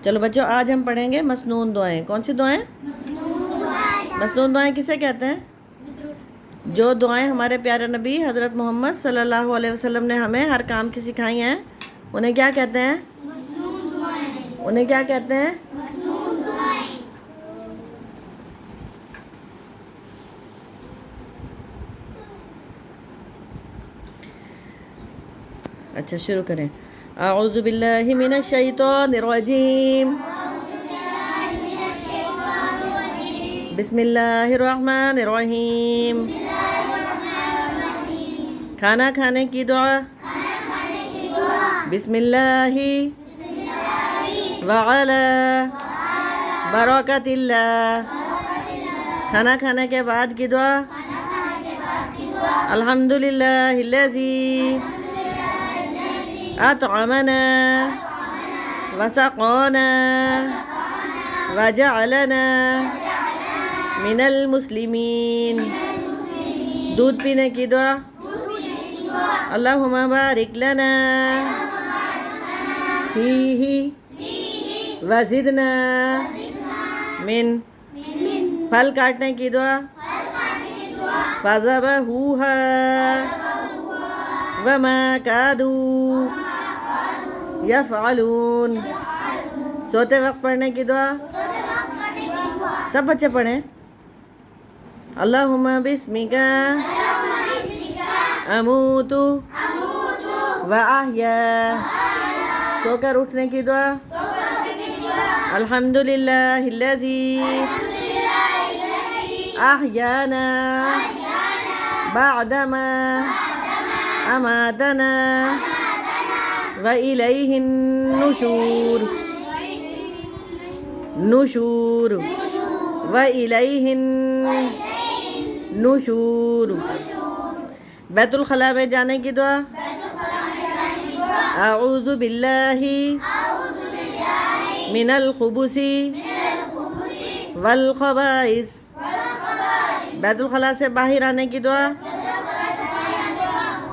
चलो बच्चों, आज हम पढ़ेंगे मसनून दुआएं। कौन सी दुआएं? मसनून दुआएं किसे कहते हैं? जो दुआएं हमारे प्यारे नबी हज़रत मोहम्मद सल्लल्लाहु अलैहि वसल्लम ने हमें हर काम की सिखाई हैं, उन्हें क्या कहते हैं? उन्हें क्या कहते हैं? अच्छा, शुरू करें। अऊज़ु बिल्लाहि मिनश शैतानिर रजीम। बिस्मिल्लाहिर रहमानिर रहीम। खाना खाने की दुआ। बिस्मिल्लाहि व अला बरकतिल्लाह। खाना खाने के बाद की दुआ। अल्हम्दुलिल्लाहिल्लज़ी अतअमना वसक़ाना वजअलना मिनल मुस्लिमीन। दूध पीने की दुआ। अल्लाहुम्मा बारिक लना फीही वज़िदना मिन। फल काटने की दुआ। फ़ज़बहूहा वमा कादू यफ़अलून। सोते वक्त पढ़ने की दुआ। सब बच्चे पढ़ें। अल्लाहुम्मा बिस्मिका अमूतु व अहया। सोकर उठने की दुआ। अल्हम्दुलिल्लाहिल्लज़ी अहयाना बअदमा अमातना व इलैहिन नुशूर। नुशूर व इलैहिन नुशूर। बैतुल खला में जाने की दुआ। अऊज़ु बिल्लाहि मिनल खुबुसी वल खबाइस। बैतुल खला से बाहर आने की दुआ।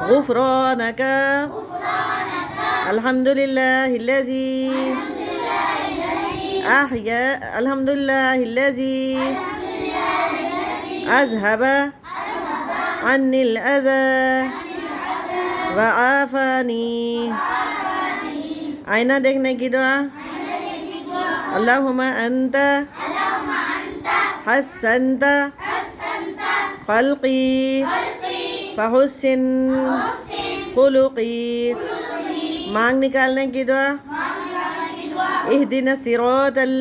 गुफ़रानका अल्हम्दुलिल्लाहिल्लज़ी अहया अल्हम्दुलिल्लाहिल्लज़ी अज़हबा अन्निल अज़ा व आफ़ानी। आईना देखने की दुआ। अल्लाहुम्मा अंता हस्सनता खल्क़ी फ़हुस्सिन खुलुक़ी। मांग निकालने की दुआ। इहदिना सिरातल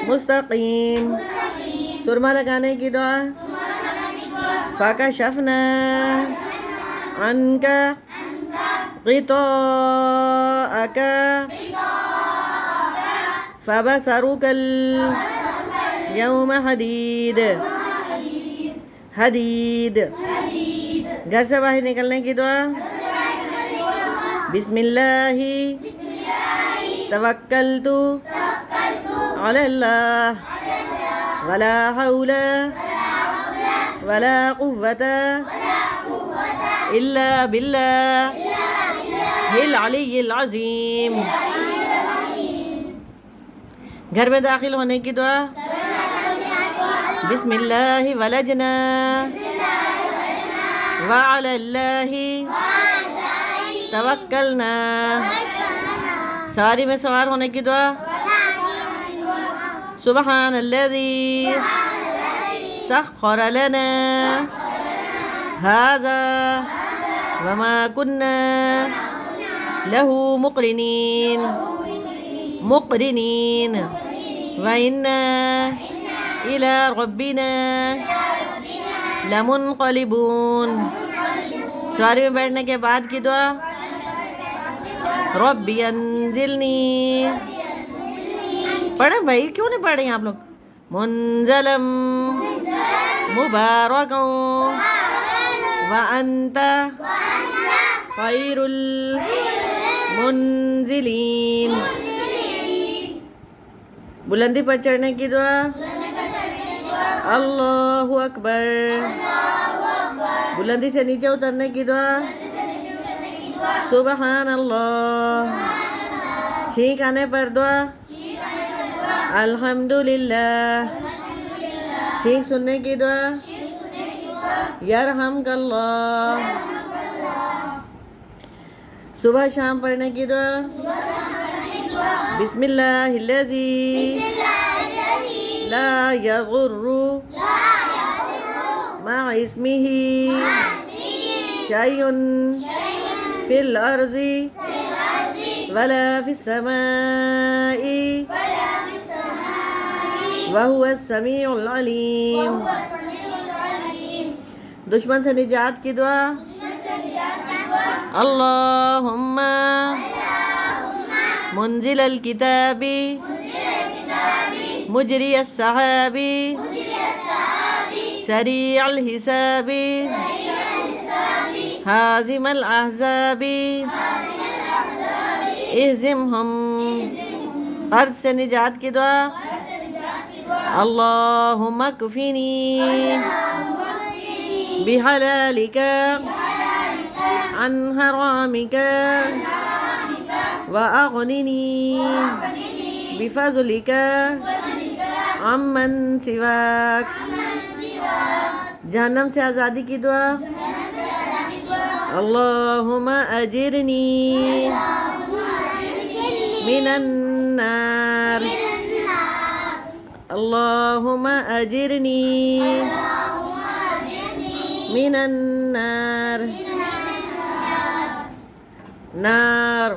मुस्तक़ीम। सुरमा लगाने की दुआ। फ़कशफ़ना अन्का ग़िताअका फ़बसरुकल यौम हदीद। हदीद। घर से बाहर निकलने की दुआ। बिस्मिल्लाहि तवक्कलतु अलल्लाह वला हौला वला कुव्वता इल्ला बिल्लाहिल अलिय्यिल अज़ीम। घर में दाखिल होने की दुआ। बिस्मिल्लाहि वलजना व अलल्लाहि तवक्कलना। सवारी में सवार होने की दुआ। सुब्हानल्लज़ी सख़्ख़र लना हाज़ा वमा कुन्ना लहू मुक़रिनीन व इन्ना इला रब्बिना लमुनक़लिबून। सवारी में बैठने के बाद की दुआ। रब्बी अंज़िलनी। पढ़े भाई, क्यों नहीं पढ़ रहे आप लोग? मुंज़लम मुबारकं व अंता खैरुल मुंज़िलीन। बुलंदी पर चढ़ने की दुआ। अल्लाहु अकबर। बुलंदी से नीचे उतरने की दुआ। सुबहान अल्लाह। छींक आने पर दुआ अल्हम्दुलिल्लाह। छींक सुनने की दुआ यरहमकल्लाह। सुबह शाम पढ़ने की दुआ बिस्मिल्लाहिल्लज़ी ला यज़ुर्रु मअ इस्मिही शैउन फिल अर्ज़ि वला फिस समाई वहुवस समीउल अलीम। दुश्मन से निजात की दुआ अल्लाहुम्मा मुंजिलल किताबी मुजरियस सहाबी सरीअल हिसाबी हाजिमल अहज़ाबी इहज़िमहुम। अर्ज़ से निजात की दुआ अल्लाहुम्मा कफ़ीनी बिहलालिका अन हरामिका व अग़निनी बिफ़ज़लिका अम्मन सिवाक। जहन्नम से आज़ादी की दुआ अल्लाहुम्मा अजिरनी मिनन नार। अल्लाहुम्मा अजिरनी मिनन नार। नार